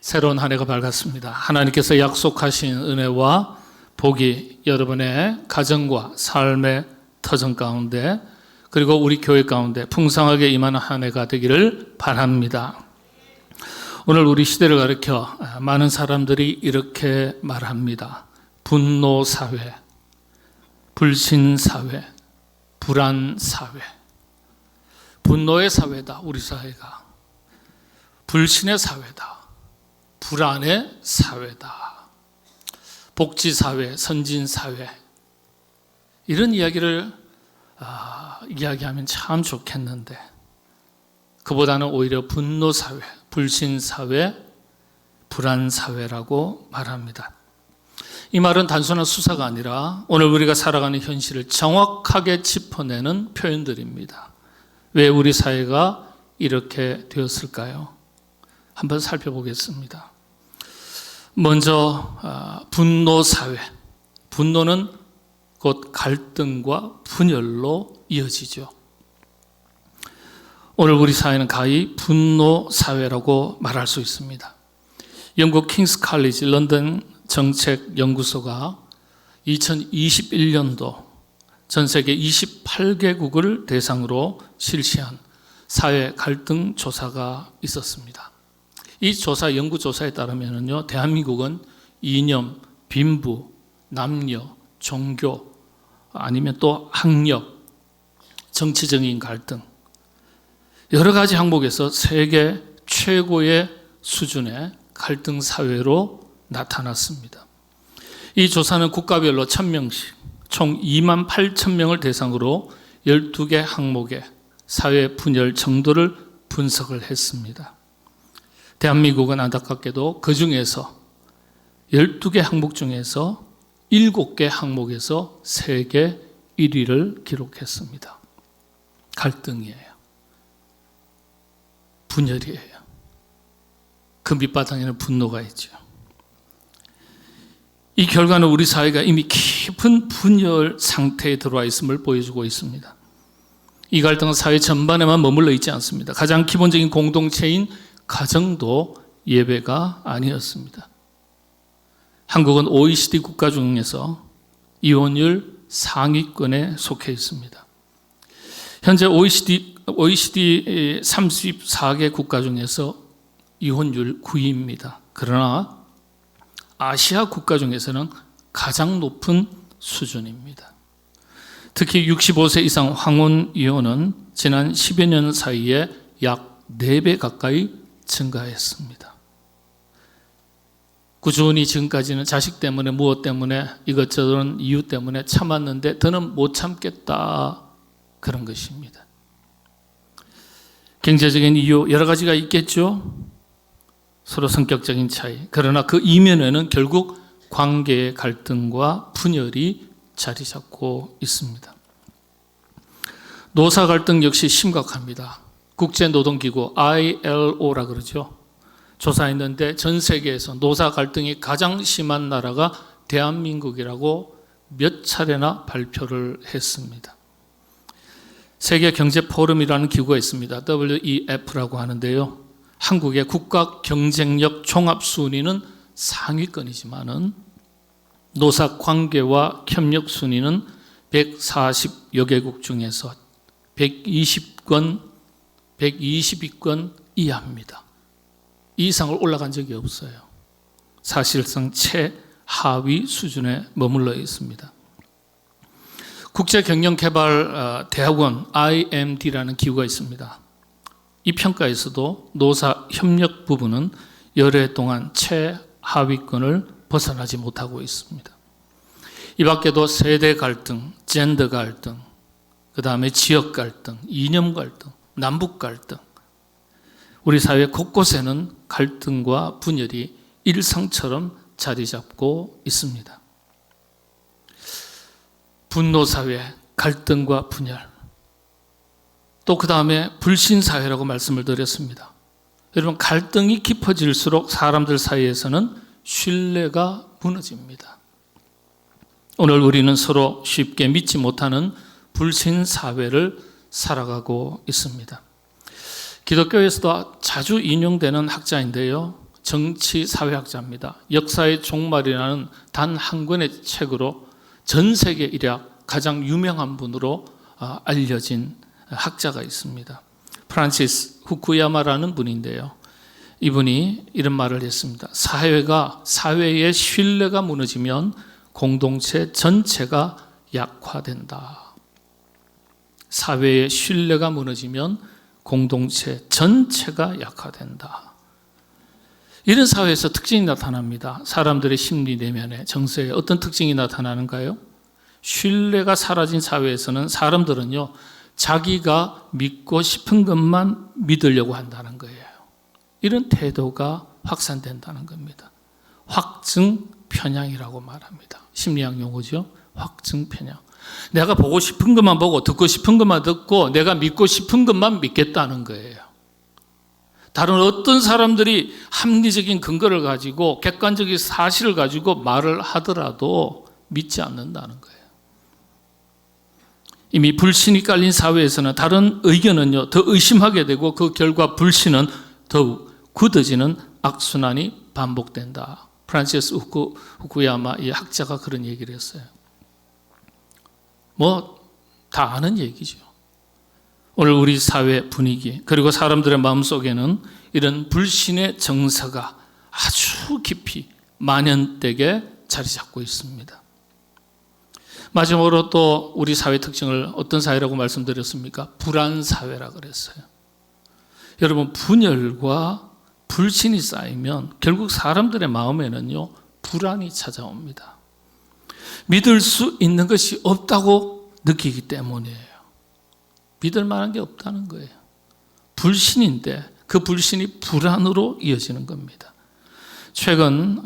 새로운 한 해가 밝았습니다. 하나님께서 약속하신 은혜와 복이 여러분의 가정과 삶의 터전 가운데 그리고 우리 교회 가운데 풍성하게 임하는 한 해가 되기를 바랍니다. 오늘 우리 시대를 가리켜 많은 사람들이 이렇게 말합니다. 분노 사회, 불신 사회, 불안 사회. 분노의 사회다, 우리 사회가. 불신의 사회다. 불안의 사회다. 복지사회, 선진사회. 이런 이야기를 이야기하면 참 좋겠는데 그보다는 오히려 분노사회, 불신사회, 불안사회라고 말합니다. 이 말은 단순한 수사가 아니라 오늘 우리가 살아가는 현실을 정확하게 짚어내는 표현들입니다. 왜 우리 사회가 이렇게 되었을까요? 한번 살펴보겠습니다. 먼저 분노사회. 분노는 곧 갈등과 분열로 이어지죠. 오늘 우리 사회는 가히 분노사회라고 말할 수 있습니다. 영국 킹스 칼리지 런던 정책연구소가 2021년도 전 세계 28개국을 대상으로 실시한 사회 갈등 조사가 있었습니다. 이 조사, 연구조사에 따르면요, 대한민국은 이념, 빈부, 남녀, 종교, 아니면 또 학력, 정치적인 갈등, 여러 가지 항목에서 세계 최고의 수준의 갈등 사회로 나타났습니다. 이 조사는 국가별로 1000명씩 총 28,000명을 대상으로 12개 항목의 사회 분열 정도를 분석을 했습니다. 대한민국은 안타깝게도 그 중에서 12개 항목 중에서 7개 항목에서 세계 1위를 기록했습니다. 갈등이에요. 분열이에요. 그 밑바탕에는 분노가 있죠. 이 결과는 우리 사회가 이미 깊은 분열 상태에 들어와 있음을 보여주고 있습니다. 이 갈등은 사회 전반에만 머물러 있지 않습니다. 가장 기본적인 공동체인 가정도 예외가 아니었습니다. 한국은 OECD 국가 중에서 이혼율 상위권에 속해 있습니다. 현재 OECD 34개 국가 중에서 이혼율 9위입니다. 그러나 아시아 국가 중에서는 가장 높은 수준입니다. 특히 65세 이상 황혼 이혼은 지난 10여 년 사이에 약 4배 가까이 증가했습니다. 꾸준히 지금까지는 자식 때문에 무엇 때문에 이것저것 이유 때문에 참았는데 더는 못 참겠다, 그런 것입니다. 경제적인 이유 여러 가지가 있겠죠. 서로 성격적인 차이. 그러나 그 이면에는 결국 관계의 갈등과 분열이 자리 잡고 있습니다. 노사 갈등 역시 심각합니다. 국제노동기구 ILO라 그러죠. 조사했는데 전 세계에서 노사 갈등이 가장 심한 나라가 대한민국이라고 몇 차례나 발표를 했습니다. 세계경제포럼이라는 기구가 있습니다. WEF라고 하는데요. 한국의 국가 경쟁력 종합순위는 상위권이지만은 노사 관계와 협력 순위는 140여 개국 중에서 120위권 이하입니다. 이 이상을 올라간 적이 없어요. 사실상 최하위 수준에 머물러 있습니다. 국제경영개발대학원 IMD라는 기구가 있습니다. 이 평가에서도 노사 협력 부분은 여러 해 동안 최하위권을 벗어나지 못하고 있습니다. 이 밖에도 세대 갈등, 젠더 갈등, 그 다음에 지역 갈등, 이념 갈등, 남북 갈등, 우리 사회 곳곳에는 갈등과 분열이 일상처럼 자리 잡고 있습니다. 분노사회, 갈등과 분열. 또 그 다음에 불신사회라고 말씀을 드렸습니다. 여러분, 갈등이 깊어질수록 사람들 사이에서는 신뢰가 무너집니다. 오늘 우리는 서로 쉽게 믿지 못하는 불신사회를 살아가고 있습니다. 기독교에서도 자주 인용되는 학자인데요. 정치 사회학자입니다. 역사의 종말이라는 단 한 권의 책으로 전 세계 일약 가장 유명한 분으로 알려진 학자가 있습니다. 프란시스 후쿠야마라는 분인데요. 이분이 이런 말을 했습니다. 사회의 신뢰가 무너지면 공동체 전체가 약화된다. 사회의 신뢰가 무너지면 공동체 전체가 약화된다. 이런 사회에서 특징이 나타납니다. 사람들의 심리 내면에, 정서에 어떤 특징이 나타나는가요? 신뢰가 사라진 사회에서는 사람들은요, 자기가 믿고 싶은 것만 믿으려고 한다는 거예요. 이런 태도가 확산된다는 겁니다. 확증 편향이라고 말합니다. 심리학 용어죠. 확증 편향. 내가 보고 싶은 것만 보고 듣고 싶은 것만 듣고 내가 믿고 싶은 것만 믿겠다는 거예요. 다른 어떤 사람들이 합리적인 근거를 가지고 객관적인 사실을 가지고 말을 하더라도 믿지 않는다는 거예요. 이미 불신이 깔린 사회에서는 다른 의견은요, 더 의심하게 되고 그 결과 불신은 더욱 굳어지는 악순환이 반복된다. 프란시스 후쿠야마 이 학자가 그런 얘기를 했어요. 다 아는 얘기죠. 오늘 우리 사회 분위기 그리고 사람들의 마음속에는 이런 불신의 정서가 아주 깊이 만연되게 자리 잡고 있습니다. 마지막으로 또 우리 사회 특징을 어떤 사회라고 말씀드렸습니까? 불안 사회라고 그랬어요. 여러분, 분열과 불신이 쌓이면 결국 사람들의 마음에는요, 불안이 찾아옵니다. 믿을 수 있는 것이 없다고 느끼기 때문이에요. 믿을 만한 게 없다는 거예요. 불신인데 그 불신이 불안으로 이어지는 겁니다. 최근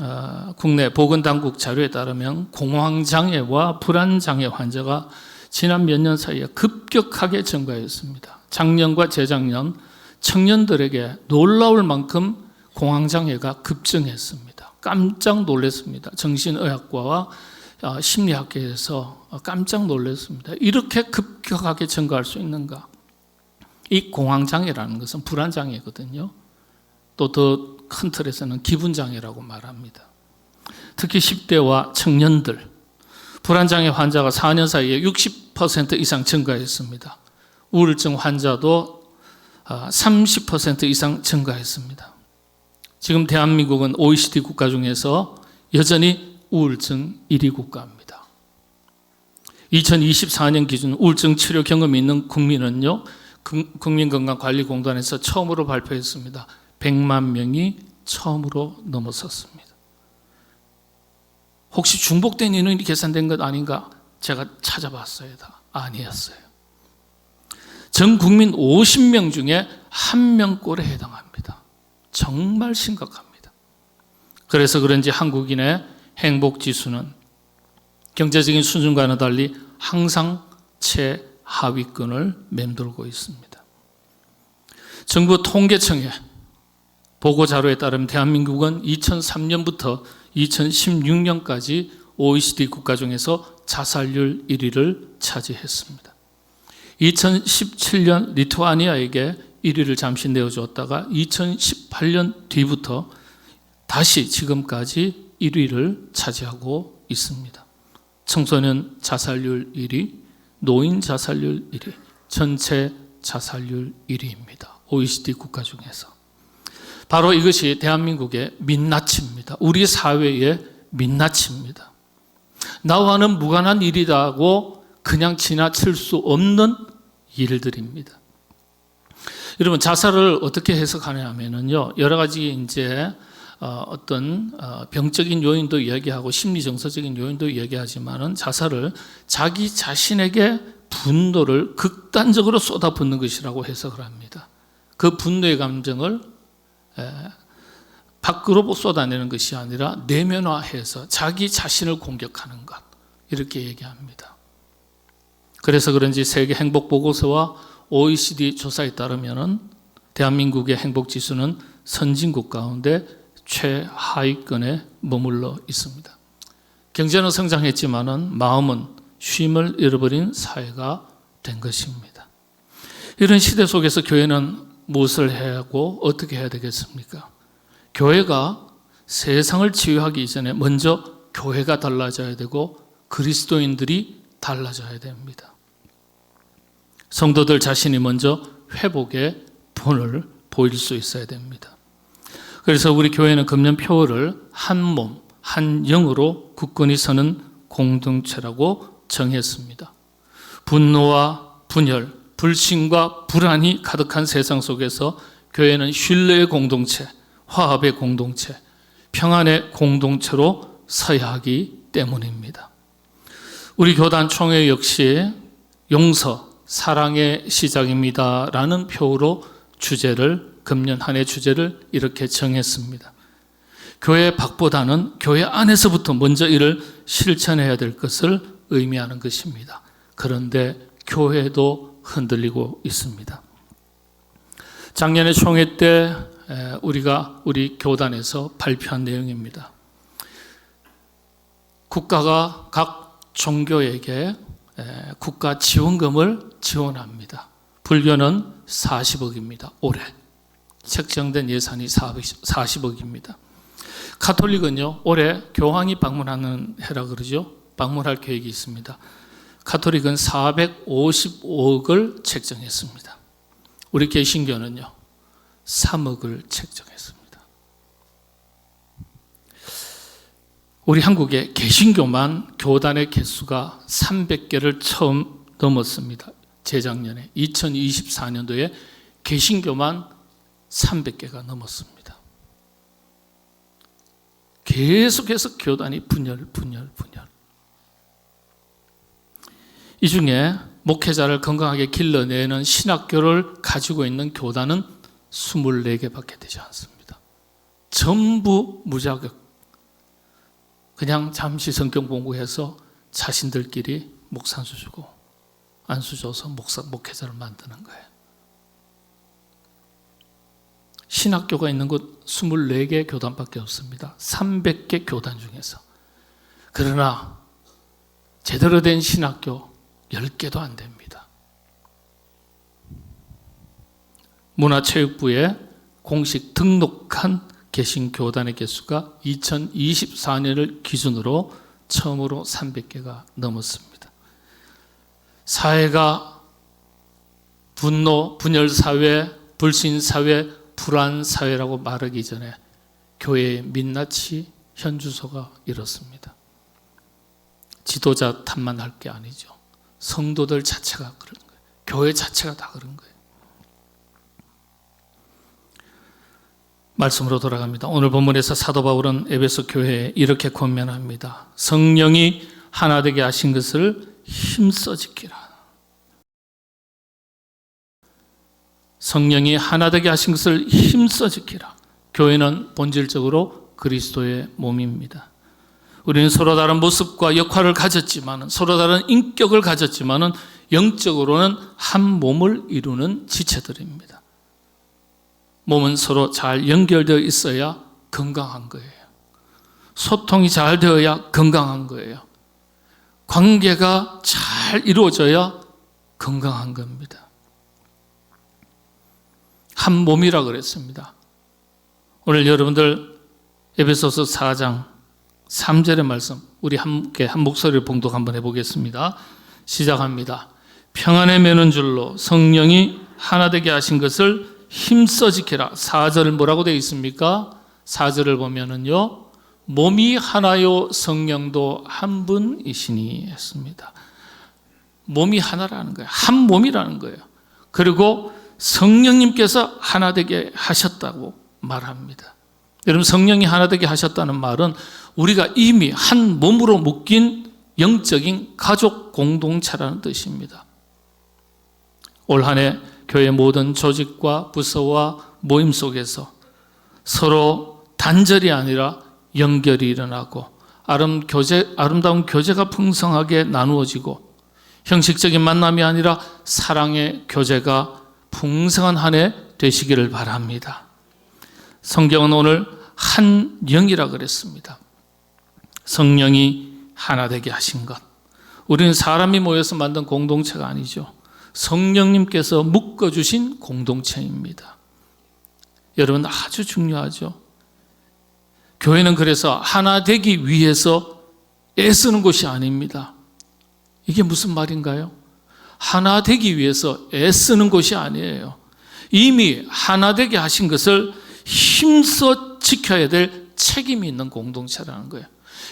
국내 보건당국 자료에 따르면 공황장애와 불안장애 환자가 지난 몇 년 사이에 급격하게 증가했습니다. 작년과 재작년 청년들에게 놀라울 만큼 공황장애가 급증했습니다. 깜짝 놀랐습니다. 정신의학과와 심리학계에서 깜짝 놀랐습니다. 이렇게 급격하게 증가할 수 있는가? 이 공황장애라는 것은 불안장애거든요. 또 더 큰 틀에서는 기분장애라고 말합니다. 특히 10대와 청년들, 불안장애 환자가 4년 사이에 60% 이상 증가했습니다. 우울증 환자도 30% 이상 증가했습니다. 지금 대한민국은 OECD 국가 중에서 여전히 우울증 1위 국가입니다. 2024년 기준 우울증 치료 경험이 있는 국민은요, 국민건강관리공단에서 처음으로 발표했습니다. 100만 명이 처음으로 넘어섰습니다. 혹시 중복된 인원이 계산된 것 아닌가? 제가 찾아봤어요. 아니었어요. 전 국민 50명 중에 1명꼴에 해당합니다. 정말 심각합니다. 그래서 그런지 한국인의 행복지수는 경제적인 수준과는 달리 항상 최하위권을 맴돌고 있습니다. 정부 통계청의 보고자료에 따르면 대한민국은 2003년부터 2016년까지 OECD 국가 중에서 자살률 1위를 차지했습니다. 2017년 리투아니아에게 1위를 잠시 내어주었다가 2018년 뒤부터 다시 지금까지 1위를 차지하고 있습니다. 청소년 자살률 1위, 노인 자살률 1위, 전체 자살률 1위입니다. OECD 국가 중에서. 바로 이것이 대한민국의 민낯입니다. 우리 사회의 민낯입니다. 나와는 무관한 일이라고 그냥 지나칠 수 없는 일들입니다. 여러분, 자살을 어떻게 해석하냐면요, 여러 가지 이제 어떤 병적인 요인도 이야기하고 심리 정서적인 요인도 이야기하지만은 자살을 자기 자신에게 분노를 극단적으로 쏟아붓는 것이라고 해석을 합니다. 그 분노의 감정을 밖으로 쏟아내는 것이 아니라 내면화해서 자기 자신을 공격하는 것, 이렇게 얘기합니다. 그래서 그런지 세계 행복보고서와 OECD 조사에 따르면 대한민국의 행복지수는 선진국 가운데 최하위권에 머물러 있습니다. 경제는 성장했지만은 마음은 쉼을 잃어버린 사회가 된 것입니다. 이런 시대 속에서 교회는 무엇을 해야 하고 어떻게 해야 되겠습니까? 교회가 세상을 치유하기 이전에 먼저 교회가 달라져야 되고 그리스도인들이 달라져야 됩니다. 성도들 자신이 먼저 회복의 본을 보일 수 있어야 됩니다. 그래서 우리 교회는 금년 표어를 한 몸, 한 영으로 굳건히 서는 공동체라고 정했습니다. 분노와 분열, 불신과 불안이 가득한 세상 속에서 교회는 신뢰의 공동체, 화합의 공동체, 평안의 공동체로 서야 하기 때문입니다. 우리 교단 총회 역시 용서, 사랑의 시작입니다 라는 표어로 금년 한 해 주제를 이렇게 정했습니다. 교회 밖보다는 교회 안에서부터 먼저 이를 실천해야 될 것을 의미하는 것입니다. 그런데 교회도 흔들리고 있습니다. 작년에 총회 때 우리 교단에서 발표한 내용입니다. 국가가 각 종교에게 국가 지원금을 지원합니다. 불교는 40억입니다. 올해 책정된 예산이 40억입니다. 가톨릭은요, 올해 교황이 방문하는 해라 그러죠. 방문할 계획이 있습니다. 가톨릭은 455억을 책정했습니다. 우리 개신교는요 3억을 책정했습니다. 우리 한국의 개신교만 교단의 개수가 300개를 처음 넘었습니다. 재작년에 2024년도에 개신교만 300개가 넘었습니다. 계속해서 교단이 분열. 이 중에 목회자를 건강하게 길러내는 신학교를 가지고 있는 교단은 24개밖에 되지 않습니다. 전부 무자격. 그냥 잠시 성경 공부해서 자신들끼리 목산수 주고 안수 줘서 목회자를 만드는 거예요. 신학교가 있는 곳 24개 교단밖에 없습니다. 300개 교단 중에서. 그러나 제대로 된 신학교 10개도 안 됩니다. 문화체육부에 공식 등록한 개신교단의 개수가 2024년을 기준으로 처음으로 300개가 넘었습니다. 사회가 분노, 분열사회, 불신사회, 불안사회라고 말하기 전에 교회의 민낯이 현주소가 이렇습니다. 지도자 탓만 할 게 아니죠. 성도들 자체가 그런 거예요. 교회 자체가 다 그런 거예요. 말씀으로 돌아갑니다. 오늘 본문에서 사도 바울은 에베소 교회에 이렇게 권면합니다. 성령이 하나 되게 하신 것을 힘써 지키라. 성령이 하나 되게 하신 것을 힘써 지키라. 교회는 본질적으로 그리스도의 몸입니다. 우리는 서로 다른 모습과 역할을 가졌지만, 서로 다른 인격을 가졌지만 영적으로는 한 몸을 이루는 지체들입니다. 몸은 서로 잘 연결되어 있어야 건강한 거예요. 소통이 잘 되어야 건강한 거예요. 관계가 잘 이루어져야 건강한 겁니다. 한 몸이라 그랬습니다. 오늘 여러분들 에베소서 4장 3절의 말씀, 우리 함께 한 목소리를 봉독 한번 해보겠습니다. 시작합니다. 평안에 매는 줄로 성령이 하나 되게 하신 것을 힘써 지켜라. 4절은 뭐라고 되어 있습니까? 4절을 보면은요, 몸이 하나요 성령도 한 분이시니 했습니다. 몸이 하나라는 거예요. 한 몸이라는 거예요. 그리고 성령님께서 하나 되게 하셨다고 말합니다. 여러분, 성령이 하나 되게 하셨다는 말은 우리가 이미 한 몸으로 묶인 영적인 가족 공동체라는 뜻입니다. 올 한 해 교회 모든 조직과 부서와 모임 속에서 서로 단절이 아니라 연결이 일어나고 아름다운 교제가 풍성하게 나누어지고 형식적인 만남이 아니라 사랑의 교제가 풍성한 한 해 되시기를 바랍니다. 성경은 오늘 한 영이라 그랬습니다. 성령이 하나 되게 하신 것. 우리는 사람이 모여서 만든 공동체가 아니죠. 성령님께서 묶어주신 공동체입니다. 여러분, 아주 중요하죠. 교회는 그래서 하나 되기 위해서 애쓰는 것이 아닙니다. 이게 무슨 말인가요? 하나 되기 위해서 애쓰는 것이 아니에요. 이미 하나 되게 하신 것을 힘써 지켜야 될 책임이 있는 공동체라는 거예요.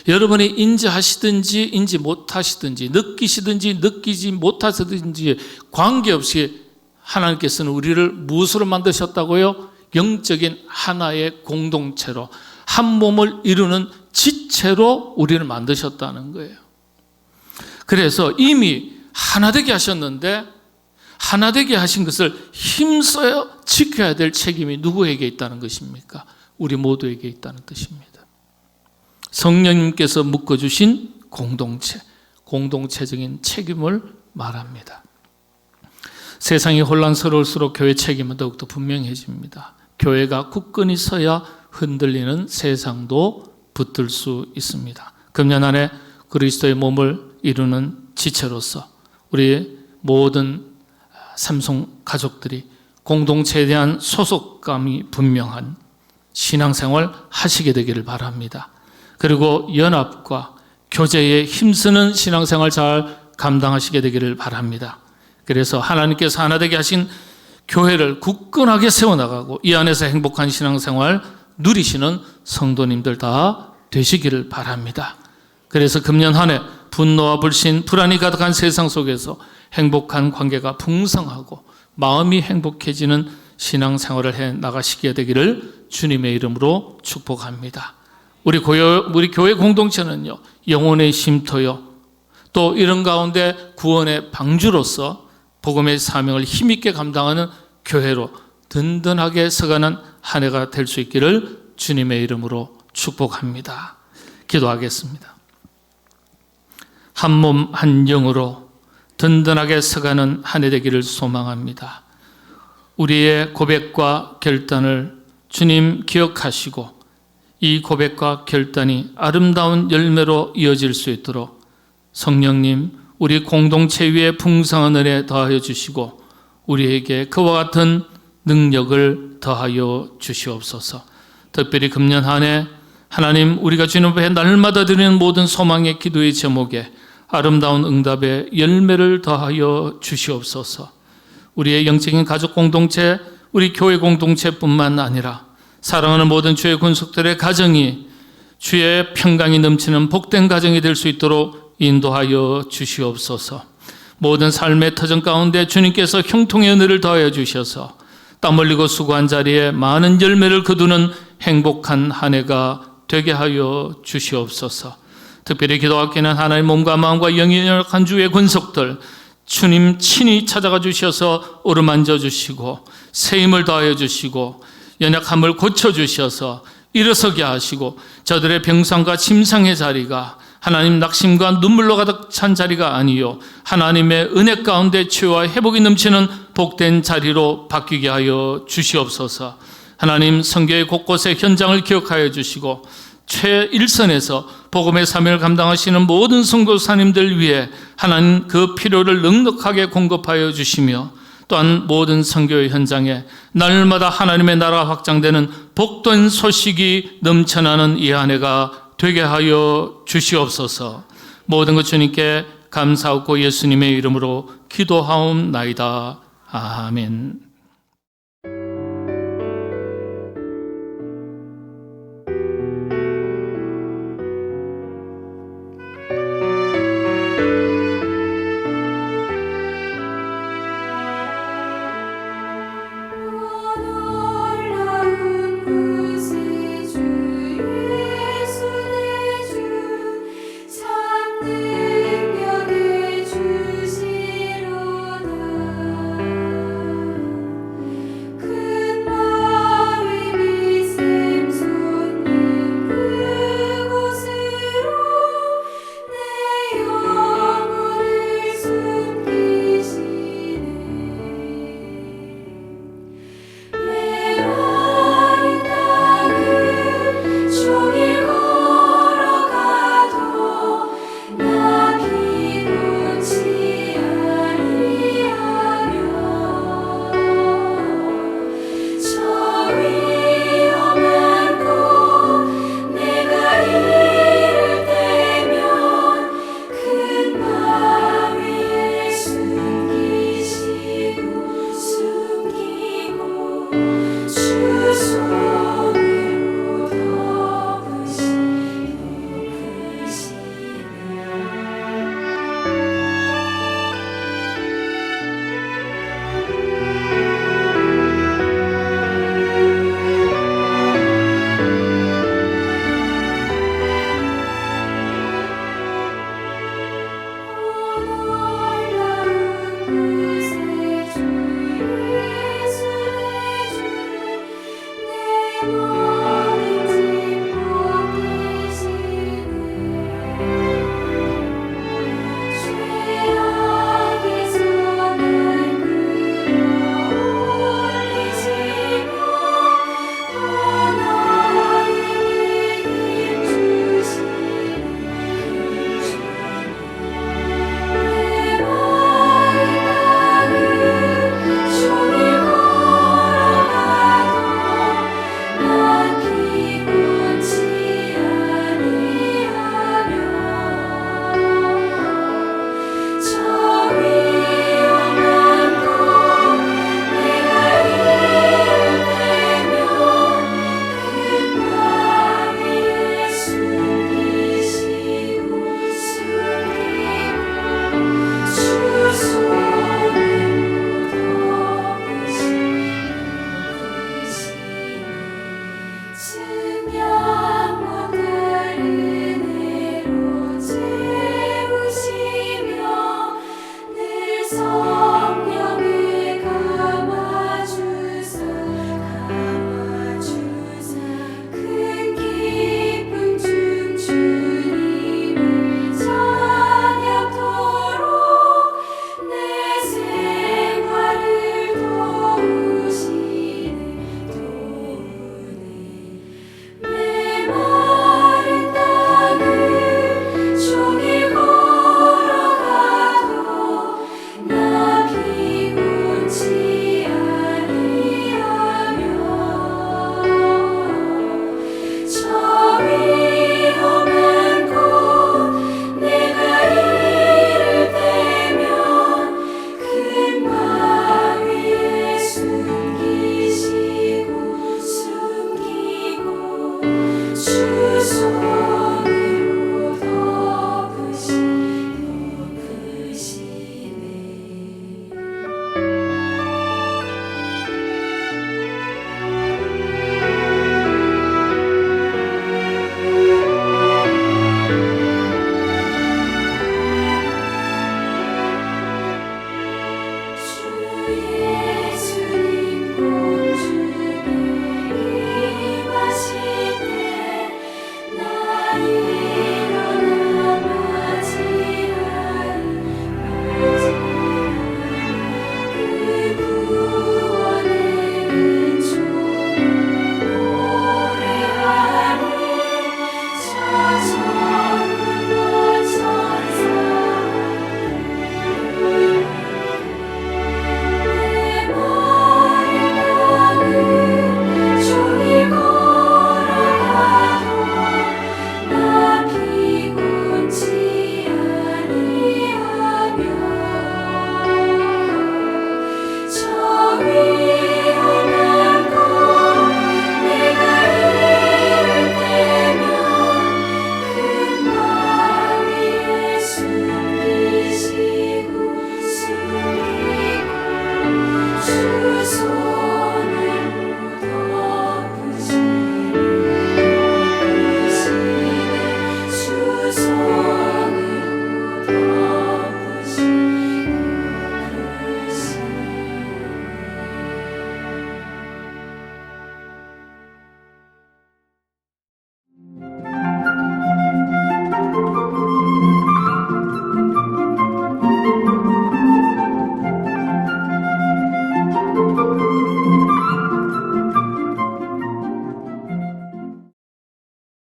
여러분이 인지하시든지 인지 못하시든지 느끼시든지 느끼지 못하시든지 관계없이 하나님께서는 우리를 무엇으로 만드셨다고요? 영적인 하나의 공동체로, 한 몸을 이루는 지체로 우리를 만드셨다는 거예요. 그래서 이미 하나 되게 하셨는데 하나 되게 하신 것을 힘써 지켜야 될 책임이 누구에게 있다는 것입니까? 우리 모두에게 있다는 뜻입니다. 성령님께서 묶어주신 공동체, 공동체적인 책임을 말합니다. 세상이 혼란스러울수록 교회 책임은 더욱더 분명해집니다. 교회가 굳건히 서야 흔들리는 세상도 붙들 수 있습니다. 금년 안에 그리스도의 몸을 이루는 지체로서 우리 모든 삼성 가족들이 공동체에 대한 소속감이 분명한 신앙생활 하시게 되기를 바랍니다. 그리고 연합과 교제에 힘쓰는 신앙생활 잘 감당하시게 되기를 바랍니다. 그래서 하나님께서 하나 되게 하신 교회를 굳건하게 세워나가고 이 안에서 행복한 신앙생활 누리시는 성도님들 다 되시기를 바랍니다. 그래서 금년 한 해 분노와 불신, 불안이 가득한 세상 속에서 행복한 관계가 풍성하고 마음이 행복해지는 신앙생활을 해 나가시게 되기를 주님의 이름으로 축복합니다. 우리 교회 공동체는요, 영혼의 쉼터요, 또 이런 가운데 구원의 방주로서 복음의 사명을 힘있게 감당하는 교회로 든든하게 서가는 한 해가 될 수 있기를 주님의 이름으로 축복합니다. 기도하겠습니다. 한 몸 한 영으로 든든하게 서가는 한 해 되기를 소망합니다. 우리의 고백과 결단을 주님 기억하시고 이 고백과 결단이 아름다운 열매로 이어질 수 있도록 성령님, 우리 공동체 위에 풍성한 은혜 더하여 주시고 우리에게 그와 같은 능력을 더하여 주시옵소서. 특별히 금년 한 해 하나님, 우리가 주님 앞에 날마다 드리는 모든 소망의 기도의 제목에 아름다운 응답의 열매를 더하여 주시옵소서. 우리의 영적인 가족 공동체, 우리 교회 공동체뿐만 아니라 사랑하는 모든 주의 군속들의 가정이 주의 평강이 넘치는 복된 가정이 될 수 있도록 인도하여 주시옵소서. 모든 삶의 터전 가운데 주님께서 형통의 은혜를 더하여 주셔서 땀 흘리고 수고한 자리에 많은 열매를 거두는 행복한 한 해가 되게 하여 주시옵소서. 특별히 기도하기는 하나님 몸과 마음과 영이 연약한 주의 군속들 주님 친히 찾아가 주셔서 어루만져 주시고 새 힘을 더하여 주시고 연약함을 고쳐주셔서 일어서게 하시고 저들의 병상과 침상의 자리가 하나님 낙심과 눈물로 가득 찬 자리가 아니요 하나님의 은혜 가운데 치유와 회복이 넘치는 복된 자리로 바뀌게 하여 주시옵소서. 하나님 선교의 곳곳의 현장을 기억하여 주시고 최일선에서 복음의 사명을 감당하시는 모든 선교사님들 위해 하나님 그 필요를 넉넉하게 공급하여 주시며 또한 모든 선교의 현장에 날마다 하나님의 나라가 확장되는 복된 소식이 넘쳐나는 이 한 해가 되게 하여 주시옵소서. 모든 것 주님께 감사하고 예수님의 이름으로 기도하옵나이다. 아멘.